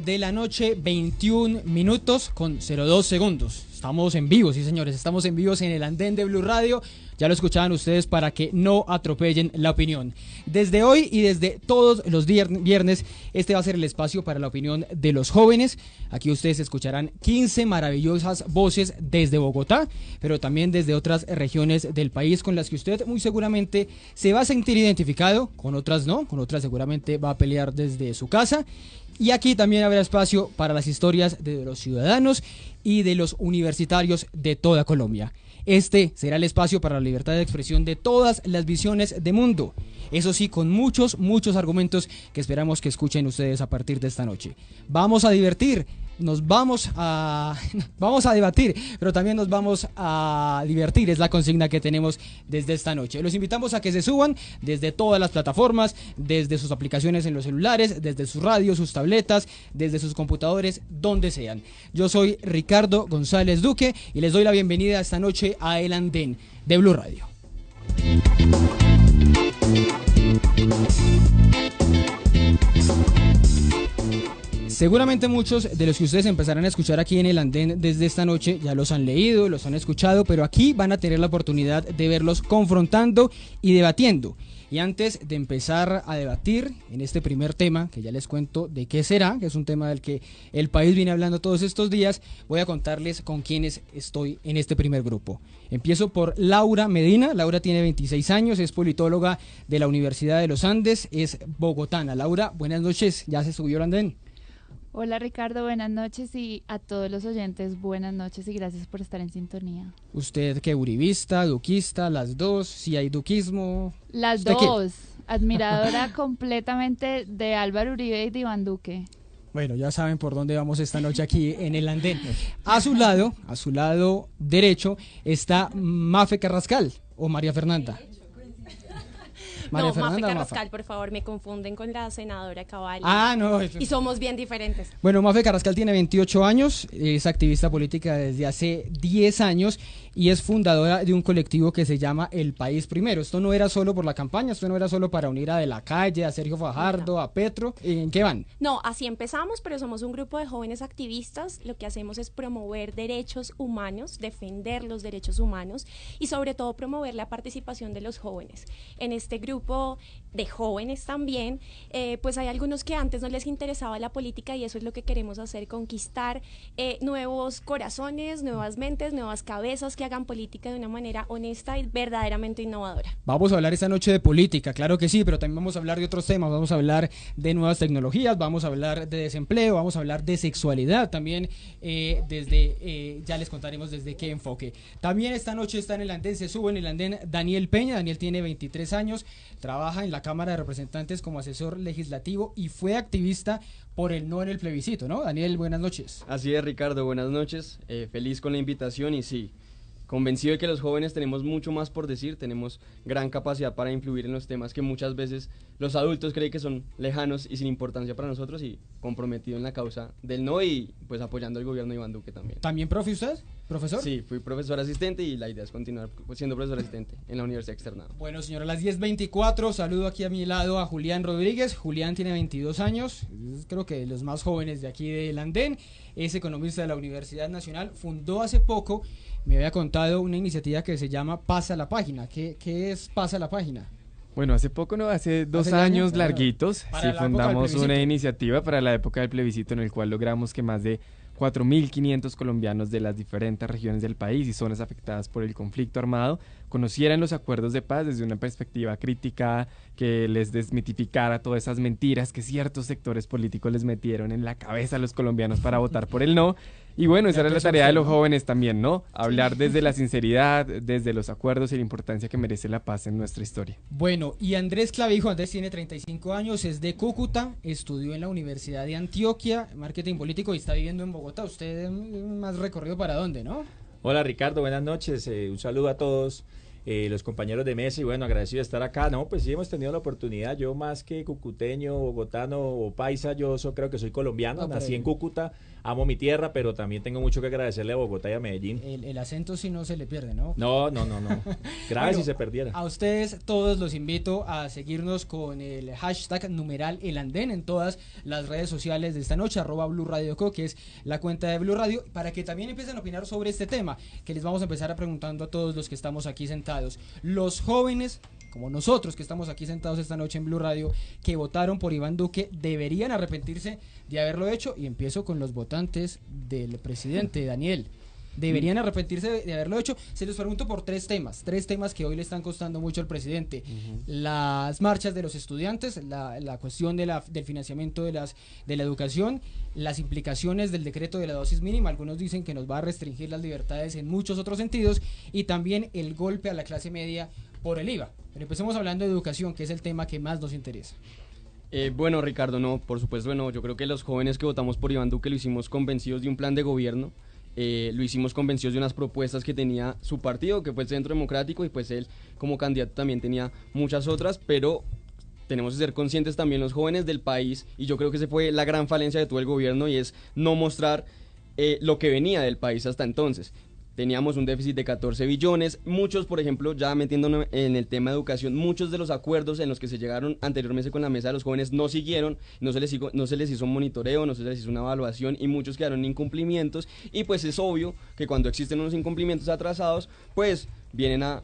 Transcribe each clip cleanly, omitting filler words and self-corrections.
de la noche, 21 minutos con 02 segundos. Estamos en vivo, sí señores, estamos en vivo en el andén de Blue Radio. Ya lo escuchaban ustedes para que no atropellen la opinión. Desde hoy y desde todos los viernes, este va a ser el espacio para la opinión de los jóvenes. Aquí ustedes escucharán 15 maravillosas voces desde Bogotá, pero también desde otras regiones del país con las que usted muy seguramente se va a sentir identificado, con otras no, con otras seguramente va a pelear desde su casa. Y aquí también habrá espacio para las historias de los ciudadanos y de los universitarios de toda Colombia. Este será el espacio para la libertad de expresión de todas las visiones de mundo. Eso sí, con muchos argumentos que esperamos que escuchen ustedes a partir de esta noche. Vamos a divertir, vamos a debatir, pero también nos vamos a divertir, es la consigna que tenemos desde esta noche. Los invitamos a que se suban desde todas las plataformas, desde sus aplicaciones en los celulares, desde sus radios, sus tabletas, desde sus computadores, donde sean. Yo soy Ricardo González Duque y les doy la bienvenida esta noche a El Andén de Blue Radio. Seguramente muchos de los que ustedes empezarán a escuchar aquí en El Andén desde esta noche ya los han leído, los han escuchado, pero aquí van a tener la oportunidad de verlos confrontando y debatiendo. Y antes de empezar a debatir en este primer tema, que ya les cuento de qué será, que es un tema del que el país viene hablando todos estos días, voy a contarles con quiénes estoy en este primer grupo. Empiezo por Laura Medina. Laura tiene 26 años, es politóloga de la Universidad de los Andes, es bogotana. Laura, buenas noches, ¿ya se subió al andén? Hola Ricardo, buenas noches, y a todos los oyentes buenas noches y gracias por estar en sintonía. ¿Usted qué, uribista, duquista, las dos? Si hay duquismo. Las dos, admiradora completamente de Álvaro Uribe y de Iván Duque. Bueno, ya saben por dónde vamos esta noche aquí en El Andén. A su lado derecho está Mafe Carrascal o María Fernanda. Mafe Carrascal, por favor, me confunden con la senadora Cabal. No. Y somos bien diferentes. Bueno, Mafe Carrascal tiene 28 años, es activista política desde hace 10 años y es fundadora de un colectivo que se llama El País Primero. Esto no era solo por la campaña, esto no era solo para unir a De la Calle, a Sergio Fajardo, a Petro. ¿En qué van? No, así empezamos, pero somos un grupo de jóvenes activistas. Lo que hacemos es promover derechos humanos, defender los derechos humanos y sobre todo promover la participación de los jóvenes. En este grupo de jóvenes también, pues hay algunos que antes no les interesaba la política y eso es lo que queremos hacer, conquistar nuevos corazones, nuevas mentes, nuevas cabezas que hagan política de una manera honesta y verdaderamente innovadora. Vamos a hablar esta noche de política, claro que sí, pero también vamos a hablar de otros temas, vamos a hablar de nuevas tecnologías, vamos a hablar de desempleo, vamos a hablar de sexualidad también, ya les contaremos desde qué enfoque. También esta noche está en el andén, se sube en el andén Daniel Peña. Daniel tiene 23 años, trabaja en la Cámara de Representantes como asesor legislativo y fue activista por el no en el plebiscito, ¿no? Daniel, buenas noches. Así es, Ricardo, buenas noches, feliz con la invitación y sí, convencido de que los jóvenes tenemos mucho más por decir, tenemos gran capacidad para influir en los temas que muchas veces los adultos creen que son lejanos y sin importancia para nosotros, y comprometido en la causa del no y pues apoyando al gobierno de Iván Duque también. ¿También profe usted? ¿Profesor? Sí, fui profesor asistente y la idea es continuar siendo profesor asistente en la Universidad Externado. Bueno, señora, a las 10:24 saludo aquí a mi lado a Julián Rodríguez. Julián tiene 22 años, creo que de los más jóvenes de aquí del andén, es economista de la Universidad Nacional, fundó hace poco, me había contado, una iniciativa que se llama Pasa la Página. ¿Qué es Pasa la Página? Bueno, hace poco, no, hace 2 años larguitos, sí fundamos una iniciativa para la época del plebiscito en el cual logramos que más de 4.500 colombianos de las diferentes regiones del país y zonas afectadas por el conflicto armado conocieran los acuerdos de paz desde una perspectiva crítica, que les desmitificara todas esas mentiras que ciertos sectores políticos les metieron en la cabeza a los colombianos para votar por el no. Y bueno, esa era la tarea de los jóvenes también, ¿no? Hablar desde la sinceridad, desde los acuerdos y la importancia que merece la paz en nuestra historia. Bueno, y Andrés Clavijo, Andrés tiene 35 años, es de Cúcuta, estudió en la Universidad de Antioquia, marketing político, y está viviendo en Bogotá. ¿Usted más recorrido para dónde, no? Hola Ricardo, buenas noches, un saludo a todos. los compañeros de mesa, y bueno, agradecido de estar acá. No, pues sí hemos tenido la oportunidad. Yo más que cucuteño, bogotano o paisa, creo que soy colombiano, nací en Cúcuta, amo mi tierra, pero también tengo mucho que agradecerle a Bogotá y a Medellín. El acento sí no se le pierde, ¿no? No. Grave si se perdiera. A ustedes todos los invito a seguirnos con el hashtag numeral El Andén en todas las redes sociales de esta noche, @BluRadioCo, que es la cuenta de Blue Radio, para que también empiecen a opinar sobre este tema, que les vamos a empezar a preguntando a todos los que estamos aquí sentados. Los jóvenes, como nosotros que estamos aquí sentados esta noche en Blue Radio, que votaron por Iván Duque, ¿deberían arrepentirse de haberlo hecho? Y empiezo con los votantes del presidente, Daniel. ¿Deberían arrepentirse de haberlo hecho? Se los pregunto por tres temas que hoy le están costando mucho al presidente. Las marchas de los estudiantes, la cuestión del financiamiento de la educación, las implicaciones del decreto de la dosis mínima. Algunos dicen que nos va a restringir las libertades en muchos otros sentidos, y también el golpe a la clase media por el IVA. Pero empecemos hablando de educación, que es el tema que más nos interesa. Bueno, Ricardo, no, por supuesto, no. Yo creo que los jóvenes que votamos por Iván Duque lo hicimos convencidos de un plan de gobierno. Lo hicimos convencidos de unas propuestas que tenía su partido, que fue el Centro Democrático, y pues él como candidato también tenía muchas otras, pero tenemos que ser conscientes también los jóvenes del país, y yo creo que esa fue la gran falencia de todo el gobierno, y es no mostrar lo que venía del país hasta entonces. Teníamos un déficit de 14 billones, muchos, por ejemplo, ya metiéndonos en el tema de educación, muchos de los acuerdos en los que se llegaron anteriormente con la mesa de los jóvenes no siguieron, no se les hizo un monitoreo, no se les hizo una evaluación, y muchos quedaron en incumplimientos, y pues es obvio que cuando existen unos incumplimientos atrasados, pues vienen a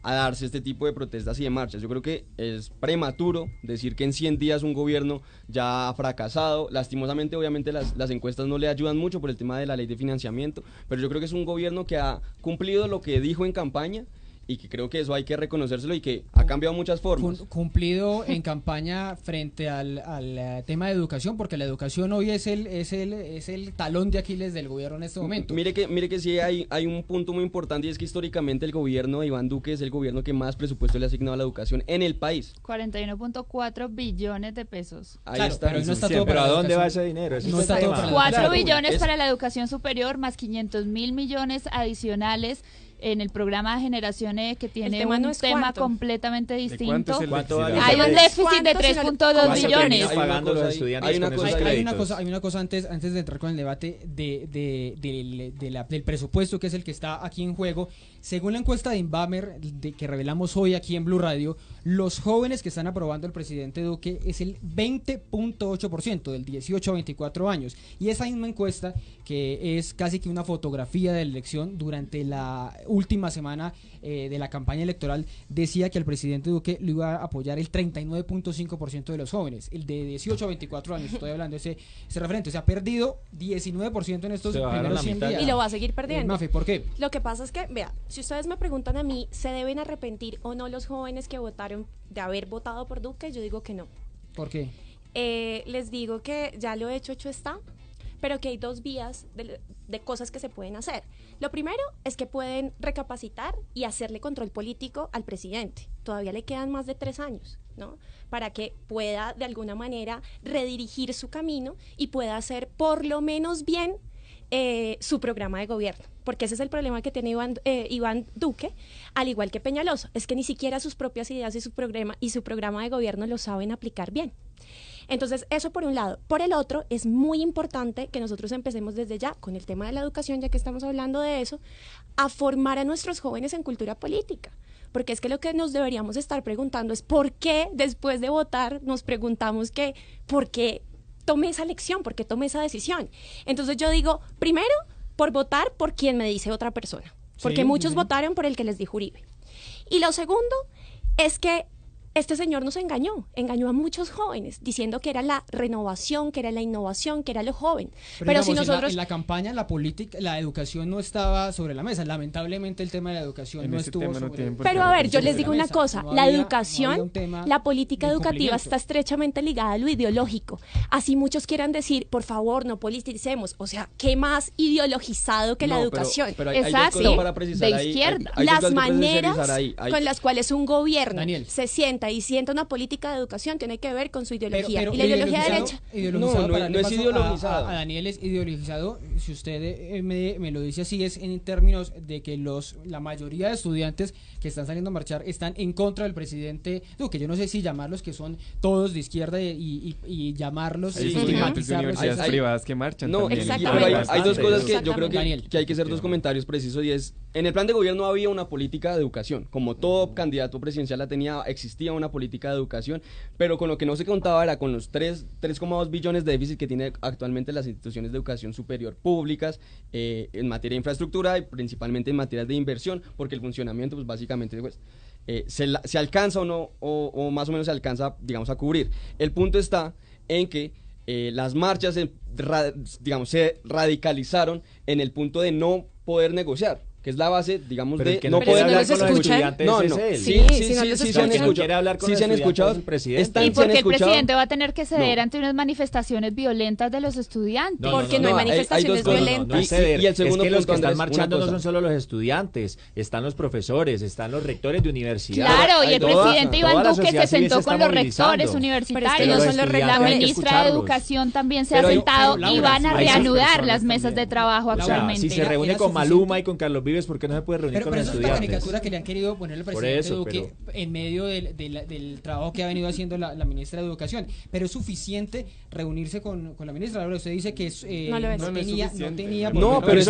darse este tipo de protestas y de marchas. Yo creo que es prematuro decir que en 100 días un gobierno ya ha fracasado. Lastimosamente, obviamente las encuestas no le ayudan mucho por el tema de la ley de financiamiento, pero yo creo que es un gobierno que ha cumplido lo que dijo en campaña, y que creo que eso hay que reconocérselo, y que ha cambiado muchas formas. Cumplido en campaña frente al tema de educación, porque la educación hoy es el talón de Aquiles del gobierno en este momento. Mire que sí hay un punto muy importante, y es que históricamente el gobierno de Iván Duque es el gobierno que más presupuesto le ha asignado a la educación en el país. 41.4 billones de pesos. Ahí claro, está. Pero no está todo pero para ¿a dónde va ese dinero? No está todo para 4 billones para la educación superior, más 500.000 millones adicionales en el programa de Generación E, que tiene un tema completamente distinto. Hay un déficit de 3.2 billones. Hay una cosa antes de entrar con el debate del presupuesto, que es el que está aquí en juego. Según la encuesta de Inbamer que revelamos hoy aquí en Blue Radio, los jóvenes que están aprobando al presidente Duque es el 20.8%, del 18 a 24 años. Y esa misma encuesta, que es casi que una fotografía de la elección durante la última semana de la campaña electoral, decía que al presidente Duque lo iba a apoyar el 39.5% de los jóvenes, el de 18 a 24 años, estoy hablando de ese referente. O sea, ha perdido 19% en estos primeros 100 días. Y lo va a seguir perdiendo. Mafe, ¿por qué? Lo que pasa es que, vea, si ustedes me preguntan a mí, ¿se deben arrepentir o no los jóvenes que votaron de haber votado por Duque? Yo digo que no. ¿Por qué? Les digo que ya lo hecho está, pero que hay dos vías de cosas que se pueden hacer. Lo primero es que pueden recapacitar y hacerle control político al presidente. Todavía le quedan más de 3 años, ¿no? Para que pueda de alguna manera redirigir su camino y pueda hacer por lo menos bien su programa de gobierno, porque ese es el problema que tiene Iván Duque, al igual que Peñalosa, es que ni siquiera sus propias ideas y su programa de gobierno lo saben aplicar bien. Entonces, eso por un lado. Por el otro, es muy importante que nosotros empecemos desde ya, con el tema de la educación, ya que estamos hablando de eso, a formar a nuestros jóvenes en cultura política. Porque es que lo que nos deberíamos estar preguntando es por qué después de votar nos preguntamos por qué tomé esa elección, por qué tomé esa decisión. Entonces yo digo, primero, por votar por quien me dice otra persona. Porque muchos votaron por el que les dijo Uribe. Y lo segundo es que este señor nos engañó a muchos jóvenes diciendo que era la renovación, que era la innovación, que era lo joven. Pero digamos, si nosotros... en la campaña, la política, la educación no estaba sobre la mesa. Lamentablemente el tema de la educación no estuvo sobre... Pero a ver, yo les digo una cosa, la educación, la política educativa está estrechamente ligada a lo ideológico. Así muchos quieran decir, por favor, no politicemos. O sea, ¿qué más ideologizado que la educación? Pero exacto, para precisar de izquierda. Las maneras con las cuales un gobierno se sienta presidenta diciendo una política de educación tiene que ver con su ideología. Y la ideología derecha. No es ideologizado. A Daniel es ideologizado. Si usted me lo dice así, es en términos de que la mayoría de estudiantes que están saliendo a marchar están en contra del presidente Duque. Yo no sé si llamarlos que son todos de izquierda y llamarlos. Hay estudiantes de universidades privadas que marchan. No, exactamente. Hay dos cosas que yo creo que hay que hacer dos comentarios precisos, y es: en el plan de gobierno había una política de educación, como todo candidato presidencial la tenía, existía una política de educación, pero con lo que no se contaba era con los 3,2 billones de déficit que tiene actualmente las instituciones de educación superior públicas en materia de infraestructura y principalmente en materia de inversión, porque el funcionamiento pues básicamente pues, se alcanza o no, o más o menos se alcanza, digamos, a cubrir. El punto está en que las marchas se radicalizaron en el punto de no poder negociar, que es la base, digamos, pero de que no puede hablar con los estudiantes. No, sí se han escuchado. ¿Y por qué el presidente va a tener que ceder ante unas manifestaciones violentas de los estudiantes? Porque no hay manifestaciones violentas. Y el segundo es que los que están marchando no son solo los estudiantes, están los profesores, están los rectores de universidades. Claro, y el presidente Iván Duque se sentó con los rectores universitarios. La ministra de Educación también se ha sentado y van a reanudar las mesas de trabajo actualmente. Si se reúne con Maluma y con Carlos Vives, ¿por qué no se puede reunir con los estudiantes? Pero eso es la caricatura que le han querido poner al presidente Duque en medio del trabajo que ha venido haciendo la ministra de Educación. Pero es suficiente reunirse con la ministra. Ahora usted dice que no tenía. No, pero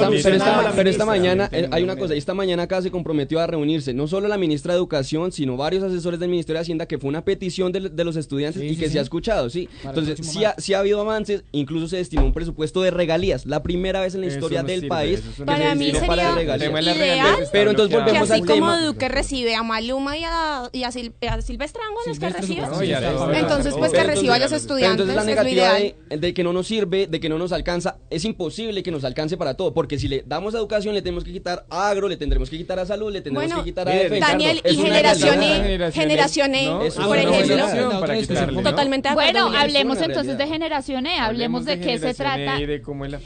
esta mañana hay una cosa. Esta mañana acá se comprometió a reunirse no solo la ministra de Educación, sino varios asesores del Ministerio de Hacienda, que fue una petición de los estudiantes y que se ha escuchado, sí. Entonces sí ha habido avances. Incluso se destinó un presupuesto de regalías, la primera vez en la historia del país que para mí sería ideal, pero entonces volvemos al tema. Así como Duque recibe a Maluma y a Silvestre Angón, ¿es que recibe? Entonces pues que reciba a los estudiantes. Entonces la negativa de que no nos sirve, de que no nos alcanza, es imposible que nos alcance para todo, porque si le damos a educación le tenemos que quitar a agro, le tendremos que quitar a salud, le tendremos que quitar a defensa. Daniel, y Generación E, por ejemplo, totalmente de acuerdo. Bueno, hablemos entonces de Generación E, hablemos de qué se trata. Bueno,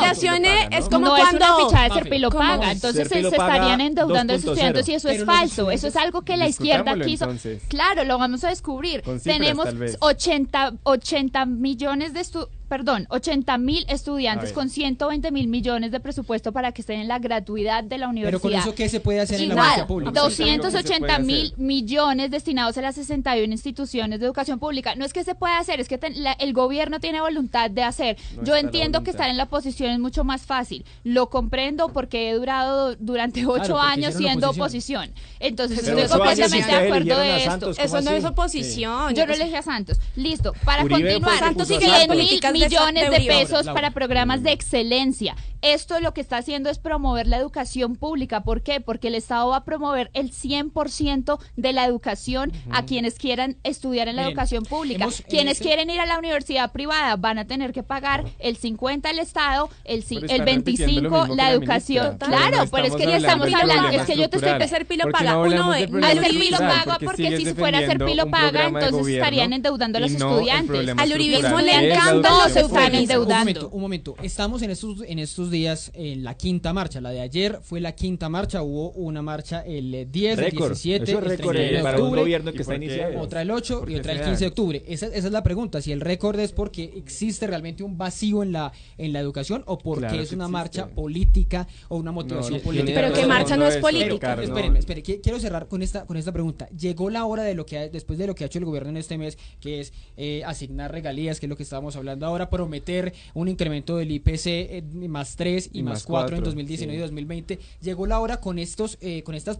Generación E es como no cuando es una fichada de Serpilo Paga, entonces se estarían endeudando los estudiantes y eso es falso, eso es algo que la izquierda quiso. Entonces. Claro, lo vamos a descubrir. Tenemos 80 millones de 80.000 estudiantes con 120.000 millones de presupuesto para que estén en la gratuidad de la universidad. Pero con eso, ¿qué se puede hacer en la universidad pública? 280.000 millones destinados a las 61 instituciones de educación pública. No es que se pueda hacer, es que el gobierno tiene voluntad de hacer. Yo entiendo que estar en la oposición es mucho más fácil. Lo comprendo porque he durado durante 8 años siendo oposición. Entonces estoy completamente de acuerdo de esto. Eso no es oposición. Yo no elegí a Santos. Listo, para Uribe continuar. Santos sigue 100.000 millones de pesos para programas de excelencia. Esto lo que está haciendo es promover la educación pública. ¿Por qué? Porque el Estado va a promover el 100% de la educación a quienes quieran estudiar en la educación pública. Quienes quieren ir a la universidad privada van a tener que pagar el 50% el Estado, el 25% la educación. Claro, pero es que ya estamos hablando, es que yo te estoy de Serpilo Paga. Uno ve, al Serpilo Paga, porque si fuera Serpilo Paga, entonces estarían endeudando a los estudiantes. Al uribismo le encanta. Se están endeudando. Un momento, estamos en estos días en la quinta marcha. La de ayer fue la quinta marcha. Hubo una marcha el 10, el 17, el 31 de para un octubre, gobierno que está iniciando. Otra el 8 y otra el 15 de octubre. Esa es la pregunta. Si el récord es porque existe realmente un vacío en la educación o porque es una marcha política o una motivación política. Pero que marcha no es política. Espérenme. Quiero cerrar con esta pregunta. Llegó la hora después de lo que ha hecho el gobierno en este mes, que es asignar regalías, que es lo que estábamos hablando ahora, prometer un incremento del IPC más 3 y más 4 en 2019 y 2020. Llegó la hora con estas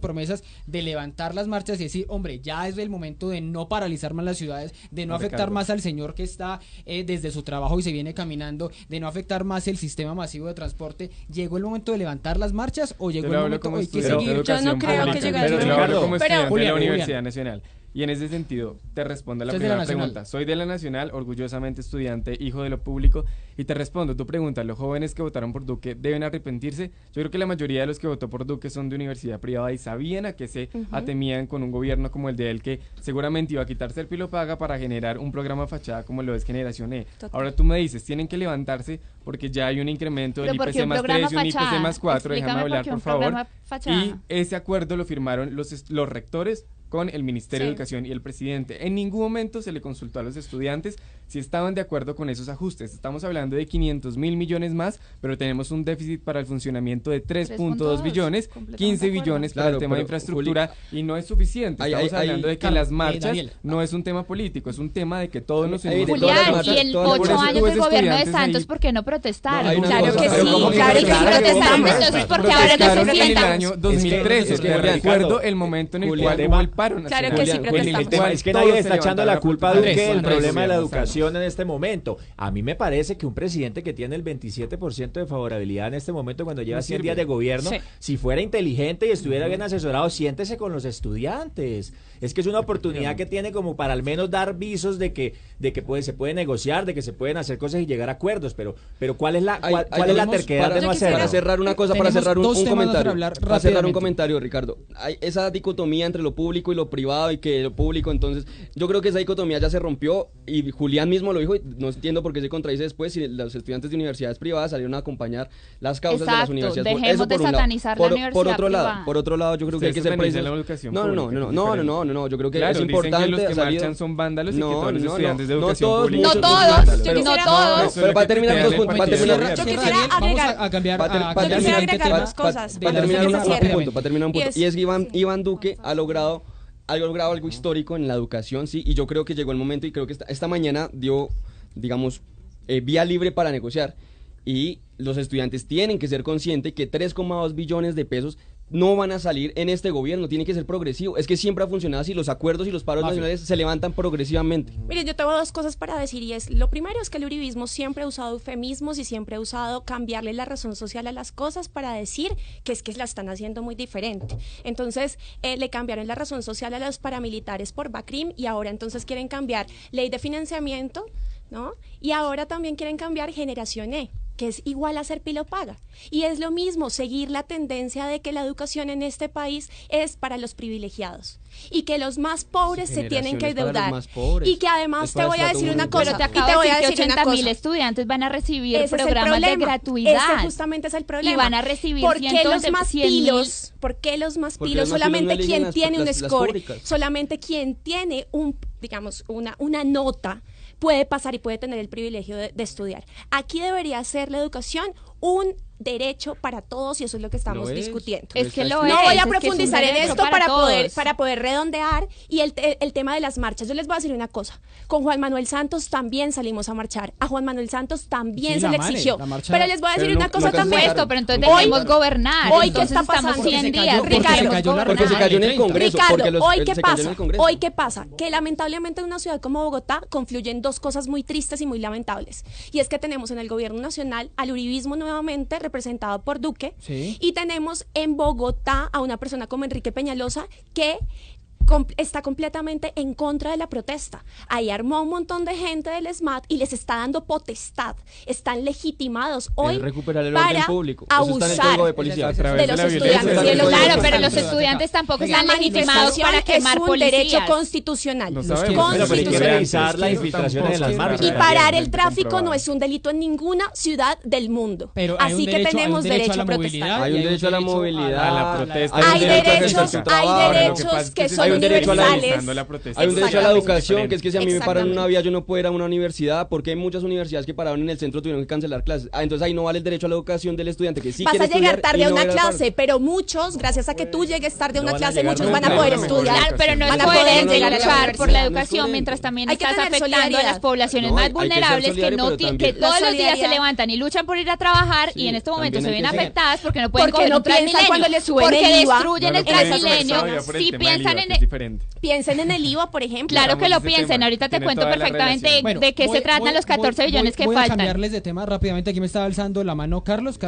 promesas de levantar las marchas y decir, hombre, ya es el momento de no paralizar más las ciudades, de no afectar más al señor que está desde su trabajo y se viene caminando, de no afectar más el sistema masivo de transporte. ¿Llegó el momento de levantar las marchas o llegó el momento de seguir? Yo no creo que llegue el momento. Como estudiante de la Universidad Nacional. Y en ese sentido, te respondo a la primera pregunta. Soy de la Nacional, orgullosamente estudiante, hijo de lo público, y te respondo tu pregunta. ¿Los jóvenes que votaron por Duque deben arrepentirse? Yo creo que la mayoría de los que votó por Duque son de universidad privada y sabían a qué se atemían con un gobierno como el de él, que seguramente iba a quitar Serpilo Paga para generar un programa fachada como lo es Generación E. Total. Ahora tú me dices, tienen que levantarse porque ya hay un incremento del IPC más 3 y un IPC más 4. Déjame hablar, por favor. Y ese acuerdo lo firmaron los rectores con el Ministerio de Educación y el presidente. En ningún momento se le consultó a los estudiantes si estaban de acuerdo con esos ajustes. Estamos hablando de 500.000 millones más, pero tenemos un déficit para el funcionamiento de 3.2 billones, 15 billones para el tema de infraestructura, y no es suficiente. Estamos hablando de que las marchas no es un tema político, es un tema de que todos nos unimos. Julián, y en 8 años del gobierno de Santos, ¿por qué no protestaron? Claro que sí, claro que sí protestaron. Entonces, ¿por qué ahora no se sientan? En el año 2013, recuerdo el momento en el cual hubo el paro nacional. Claro que sí protestamos. Es que nadie está echando la culpa a Duque del problema de la educación en este momento. A mí me parece que un presidente que tiene el 27% de favorabilidad en este momento, cuando lleva 100 días de gobierno, si fuera inteligente y estuviera bien asesorado, siéntese con los estudiantes. Es que es una oportunidad que tiene como para al menos dar visos de que se puede negociar, de que se pueden hacer cosas y llegar a acuerdos, pero ¿cuál es la terquedad de no hacerlo? Para cerrar una cosa, para cerrar un comentario, Ricardo. Hay esa dicotomía entre lo público y lo privado, y que lo público, entonces, yo creo que esa dicotomía ya se rompió, y Julián mismo lo dijo, y no entiendo por qué se contradice después si los estudiantes de universidades privadas salieron a acompañar las causas de las universidades. Dejemos de satanizar la universidad privada. Por otro lado, yo creo que hay que ser precisos. No, yo creo que es importante. Que los que marchan son vándalos y que todos los estudiantes de educación pública. No todos. Pero para terminar dos puntos, yo quisiera agregar dos cosas. Para terminar un punto. Y es que Iván Duque ha logrado algo histórico en la educación, sí, y yo creo que llegó el momento, y creo que esta mañana dio, digamos, vía libre para negociar, y los estudiantes tienen que ser conscientes que 3,2 billones de pesos no van a salir en este gobierno, tiene que ser progresivo. Es que siempre ha funcionado así, los acuerdos y los paros nacionales se levantan progresivamente. Miren, yo tengo dos cosas para decir, y lo primero es que el uribismo siempre ha usado eufemismos y siempre ha usado cambiarle la razón social a las cosas para decir que es que la están haciendo muy diferente. Entonces, le cambiaron la razón social a los paramilitares por BACRIM, y ahora entonces quieren cambiar ley de financiamiento, ¿no? Y ahora también quieren cambiar Generación E, que es igual a ser pilo paga. Y es lo mismo, seguir la tendencia de que la educación en este país es para los privilegiados y que los más pobres se tienen que endeudar. Y que además te voy a decir una cosa. Pero te acabo de decir que 80.000 estudiantes van a recibir programas de gratuidad. Ese justamente es el problema. Y van a recibir ¿Por qué los más pilos? ¿Por qué los más pilos? Solamente quien tiene un score, solamente quien tiene una nota puede pasar y puede tener el privilegio de estudiar. Aquí debería ser la educación un derecho para todos, y eso es lo que estamos discutiendo. Es que no voy a profundizar en esto para poder redondear. Y el tema de las marchas, yo les voy a decir una cosa: con Juan Manuel Santos también salimos a marchar, a Juan Manuel Santos también se le exigió, pero les voy a decir una cosa también, pero entonces dejemos gobernar. Hoy ¿qué está pasando? 100 días, porque se cayó en el Congreso. Ricardo, hoy qué pasa, que lamentablemente en una ciudad como Bogotá confluyen dos cosas muy tristes y muy lamentables, y es que tenemos en el gobierno nacional al uribismo nuevamente representado por Duque, y tenemos en Bogotá a una persona como Enrique Peñalosa que está completamente en contra de la protesta. Ahí armó un montón de gente del SMAT y les está dando potestad. Están legitimados hoy recuperar el para público. abusar de policía. de los estudiantes. Claro, pero los estudiantes tampoco están legitimados para quemar policías. Es un derecho constitucional. Pero hay que revisar las infiltraciones en las marchas. Y parar el tráfico no es un delito en ninguna ciudad del mundo. Así que tenemos derecho a protestar. Hay un derecho a la movilidad, a la protesta. Hay derechos que son universales. Hay un derecho a la educación, que es que si a mí me paran en una vía yo no puedo ir a una universidad, porque hay muchas universidades que pararon en el centro, tuvieron que cancelar clases. Entonces ahí no vale el derecho a la educación del estudiante, que sí vas quiere a llegar tarde a una no clase, pero muchos, gracias a que tú llegues tarde a una clase, muchos van a poder estudiar. Pero no es coherente luchar por la educación mientras también estás afectando a las poblaciones más vulnerables que todos los días se levantan y luchan por ir a trabajar, y en este momento se ven afectadas porque no pueden coger un Transmilenio, porque destruyen el Transmilenio. Si piensan en piensen en el IVA, por ejemplo. Claro que lo piensen. Ahorita te cuento perfectamente de qué se tratan los 14 billones que faltan. Voy a cambiarles de tema rápidamente. Aquí me está alzando la mano Carlos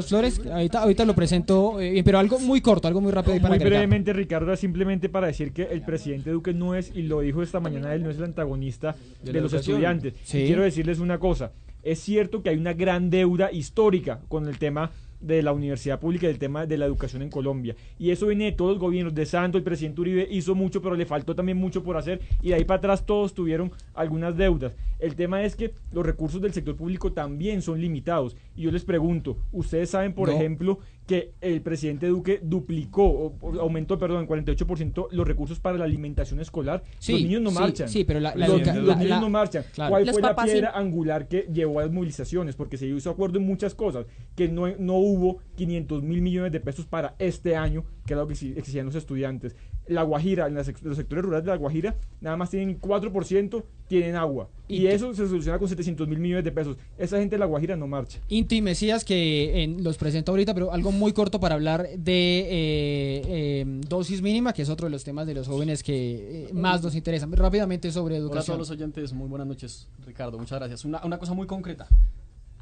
Flores. Ahorita lo presento, pero algo muy corto, algo muy rápido. Muy brevemente, Ricardo, simplemente para decir que el presidente Duque no es, y lo dijo esta mañana, él no es el antagonista de los estudiantes. Sí. Y quiero decirles una cosa. Es cierto que hay una gran deuda histórica con el tema de la universidad pública y el tema de la educación en Colombia, y eso viene de todos los gobiernos. De Santos, el presidente Uribe hizo mucho, pero le faltó también mucho por hacer, y de ahí para atrás todos tuvieron algunas deudas. El tema es que los recursos del sector público también son limitados, Y yo les pregunto, ¿ustedes saben, por ejemplo, que el presidente Duque duplicó, aumentó, en 48% los recursos para la alimentación escolar? Los niños no marchan. Sí, pero los niños no marchan. Claro. ¿Cuál fue la piedra angular que llevó a las movilizaciones? Porque se hizo acuerdo en muchas cosas, que no hubo 500 mil millones de pesos para este año, que era lo que exigían los estudiantes. La Guajira, los sectores rurales de La Guajira, nada más tienen 4% tienen agua. Y eso se soluciona con 700 mil millones de pesos. Esa gente de La Guajira no marcha. Inti Mesías, que los presento ahorita, pero algo muy corto para hablar de dosis mínima, que es otro de los temas de los jóvenes que más nos interesan. Rápidamente sobre educación. Hola a todos los oyentes, muy buenas noches, Ricardo, muchas gracias. Una cosa muy concreta.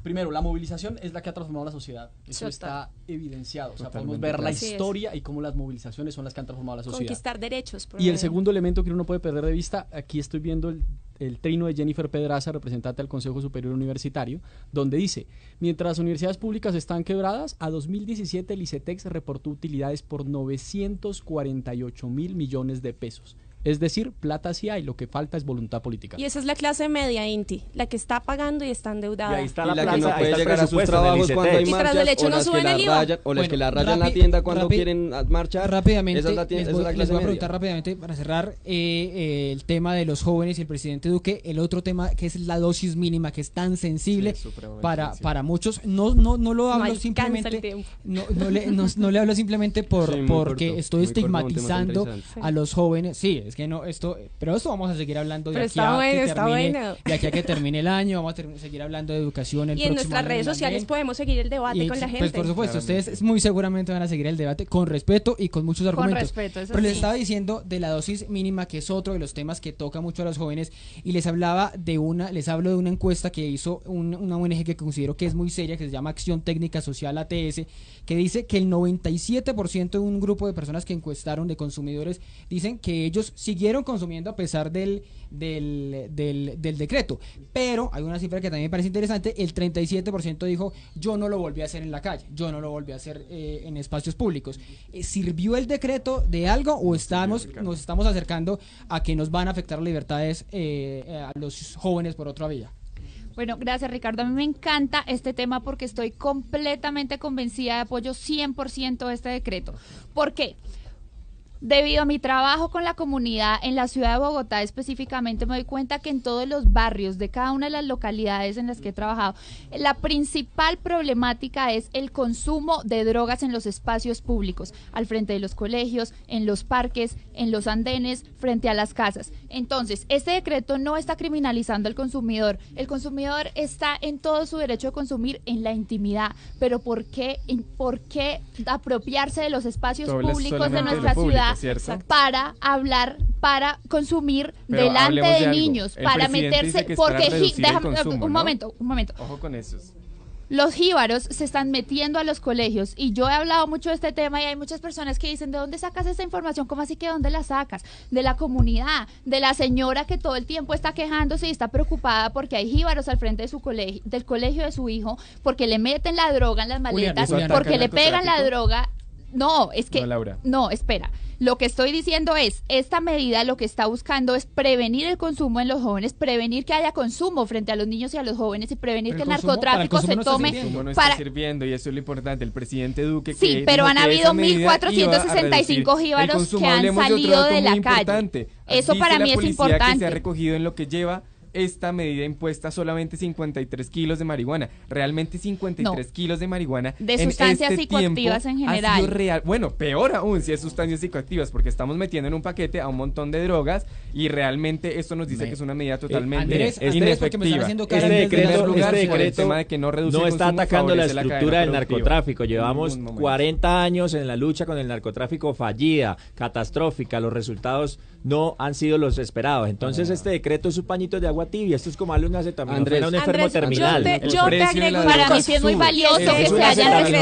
Primero, la movilización es la que ha transformado la sociedad. Eso está evidenciado. O sea, podemos ver la historia y cómo las movilizaciones son las que han transformado la sociedad. Conquistar derechos. Y el segundo elemento que uno no puede perder de vista, aquí estoy viendo el trino de Jennifer Pedraza, representante del Consejo Superior Universitario, donde dice, mientras las universidades públicas están quebradas, a 2017 el ICETEX reportó utilidades por 948 mil millones de pesos. Es decir, plata sí hay, lo que falta es voluntad política. Y esa es la clase media, Inti, la que está pagando y está endeudada. Y ahí está la que no puede llegar a sus trabajos cuando hay marchas, o las que la rayan la tienda cuando quieren marchar. Rápidamente, les voy a preguntar rápidamente, para cerrar, el tema de los jóvenes y el presidente Duque, el otro tema que es la dosis mínima, que es tan sensible para muchos. No lo hablo simplemente, no le hablo simplemente porque estoy estigmatizando a los jóvenes. Sí, es que no, pero esto vamos a seguir hablando de aquí a que termine el año, vamos a seguir hablando de educación y en nuestras redes sociales podemos seguir el debate con la gente. Pues por supuesto, ustedes muy seguramente van a seguir el debate con respeto y con muchos argumentos. Pero les estaba diciendo de la dosis mínima, que es otro de los temas que toca mucho a los jóvenes, y les hablo de una encuesta que hizo una ONG que considero que es muy seria, que se llama Acción Técnica Social ATS, que dice que el 97% de un grupo de personas que encuestaron, de consumidores, dicen que ellos siguieron consumiendo a pesar del decreto, pero hay una cifra que también me parece interesante. El 37% dijo, yo no lo volví a hacer en la calle, yo no lo volví a hacer en espacios públicos. ¿Sirvió el decreto de algo o nos estamos acercando a que nos van a afectar las libertades a los jóvenes por otra vía? Bueno, gracias, Ricardo. A mí me encanta este tema porque estoy completamente convencida de apoyo 100% a este decreto. ¿Por qué? Debido a mi trabajo con la comunidad en la ciudad de Bogotá específicamente, me doy cuenta que en todos los barrios de cada una de las localidades en las que he trabajado, la principal problemática es el consumo de drogas en los espacios públicos, al frente de los colegios, en los parques, en los andenes, frente a las casas. Entonces, este decreto no está criminalizando al consumidor. El consumidor está en todo su derecho de consumir en la intimidad, pero ¿por qué apropiarse de los espacios públicos de nuestra ciudad? Para hablar, para consumir delante de niños, para meterse, porque un momento. Ojo con esos. Los jíbaros se están metiendo a los colegios y yo he hablado mucho de este tema y hay muchas personas que dicen, ¿de dónde sacas esta información? ¿Cómo así que dónde la sacas? De la comunidad, de la señora que todo el tiempo está quejándose y está preocupada porque hay jíbaros al frente de su colegio, del colegio de su hijo, porque le meten la droga en las maletas, porque le pegan la droga. No, es que no, espera. Lo que estoy diciendo es, esta medida lo que está buscando es prevenir el consumo en los jóvenes, prevenir que haya consumo frente a los niños y a los jóvenes y prevenir que el narcotráfico se tome. El consumo no está sirviendo y eso es lo importante. El presidente Duque. Sí, pero han habido 1.465 jíbaros que han salido de la calle. Eso para mí es importante. Que se ha recogido en lo que lleva esta medida impuesta solamente 53 kilos de marihuana. Realmente 53 kilos de marihuana de sustancias psicoactivas en general. Ha sido real. Bueno, peor aún si es sustancias psicoactivas, porque estamos metiendo en un paquete a un montón de drogas y realmente esto nos dice que es una medida totalmente inefectiva. Este decreto tema de que no está atacando la estructura del narcotráfico. Llevamos 40 años en la lucha con el narcotráfico fallida, catastrófica. Los resultados no han sido los esperados. Entonces este decreto es un pañito de agua tibia. Esto es como darle una acetaminofén a un enfermo terminal. Yo te agrego, para mí sí es muy valioso que se haya es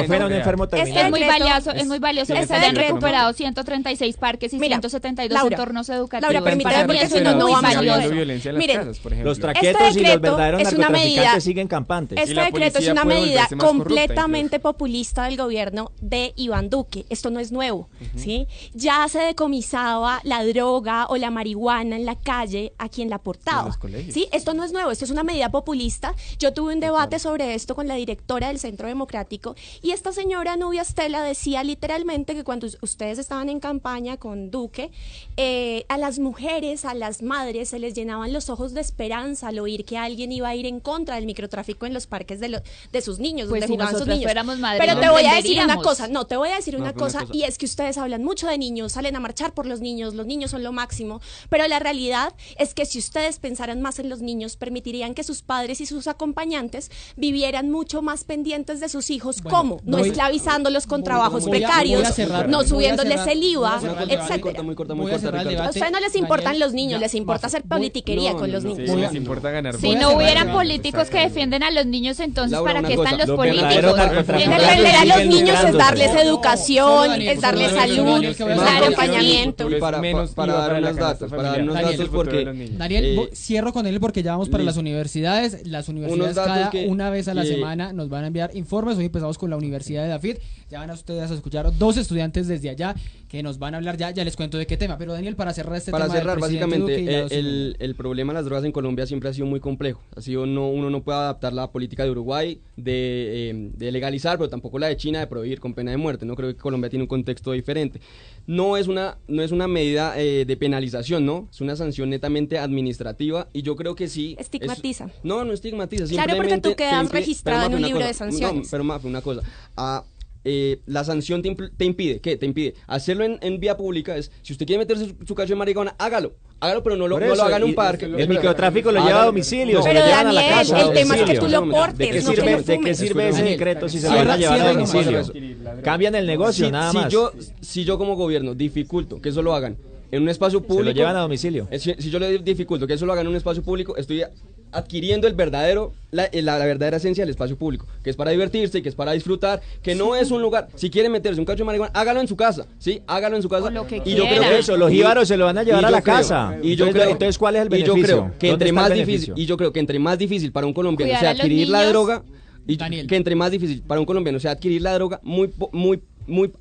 muy valioso que se hayan recuperado 136 parques y 172 entornos educativos. Laura, permítame, porque eso no vamos a valioso. Miren, los traquetos y los verdaderos narcotraficantes siguen campantes. Este decreto es una medida completamente populista del gobierno de Iván Duque. Esto no es nuevo, ¿sí? Ya se decomisaba la droga o la marihuana en la calle a quien la portaba. colegios. Sí, esto no es nuevo, esto es una medida populista. Yo tuve un debate sobre esto con la directora del Centro Democrático y esta señora Nubia Stella decía literalmente que cuando ustedes estaban en campaña con Duque, a las mujeres, a las madres se les llenaban los ojos de esperanza al oír que alguien iba a ir en contra del microtráfico en los parques de sus niños, pues donde si jugaban sus niños. Madres, pero te voy a decir una cosa, una cosa, y es que ustedes hablan mucho de niños, salen a marchar por los niños son lo máximo, pero la realidad es que si ustedes pensaran más en los niños, permitirían que sus padres y sus acompañantes vivieran mucho más pendientes de sus hijos, bueno, ¿cómo? No esclavizándolos con trabajos precarios, no subiéndoles el IVA, etcétera. A ustedes no les importan los niños, les importa hacer politiquería con los niños. Les importa ganar. Si no hubieran políticos que defienden a los niños, entonces ¿para qué están los políticos? Defender a los niños es darles educación, es darles salud, acompañamiento. Para dar unos datos, porque... Daniel, cierro con él porque ya vamos para las universidades. Las universidades una vez a la semana nos van a enviar informes. Hoy empezamos con la Universidad de Dafit. Ya van a ustedes a escuchar 2 estudiantes desde allá que nos van a hablar ya les cuento de qué tema. Pero Daniel, para cerrar tema. Para cerrar, básicamente, el problema de las drogas en Colombia siempre ha sido muy complejo. Uno no puede adaptar la política de Uruguay de legalizar, pero tampoco la de China de prohibir con pena de muerte. No creo que Colombia tiene un contexto diferente. No es una medida de penalización, ¿no? Es una sanción netamente administrativa y yo creo que sí. Estigmatiza. No estigmatiza. Claro, porque tú quedas registrado en un libro de sanciones. No, pero Mafe, una cosa. La sanción te impide, ¿qué? Te impide hacerlo en vía pública. Si usted quiere meterse su cacho de marihuana, hágalo, pero no lo haga en un parque. El microtráfico lo lleva a domicilio, pero se lo llevan a la casa. El tema es que tú lo portes. ¿De qué sirve ese decreto si se lo van a llevar a domicilio? Cambian el negocio, nada más. Si yo como gobierno dificulto que eso lo hagan en un espacio público, se lo llevan a domicilio. Si yo le dificulto que eso lo hagan en un espacio público, estoy adquiriendo la verdadera esencia del espacio público, que es para divertirse y que es para disfrutar, que no es un lugar. Si quiere meterse un cacho de marihuana, hágalo en su casa, ¿sí? Hágalo en su casa. Y yo creo que eso, los jíbaros se lo van a llevar a la casa. Entonces, ¿cuál es el beneficio? Y yo creo que entre más difícil para un colombiano sea adquirir la droga, que entre más difícil para un colombiano sea adquirir la droga, muy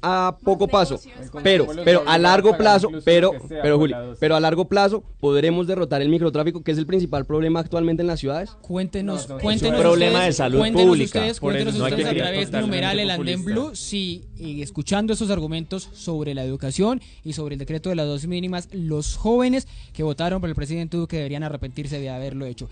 a poco paso, pero a largo plazo, Juli, pero a largo plazo podremos derrotar el microtráfico, que es el principal problema actualmente en las ciudades. Cuéntenos problema de salud pública. Cuéntenos ustedes a través de numeral el Andén Blue, si escuchando esos argumentos sobre la educación y sobre el decreto de las dosis mínimas, los jóvenes que votaron por el presidente Duque deberían arrepentirse de haberlo hecho.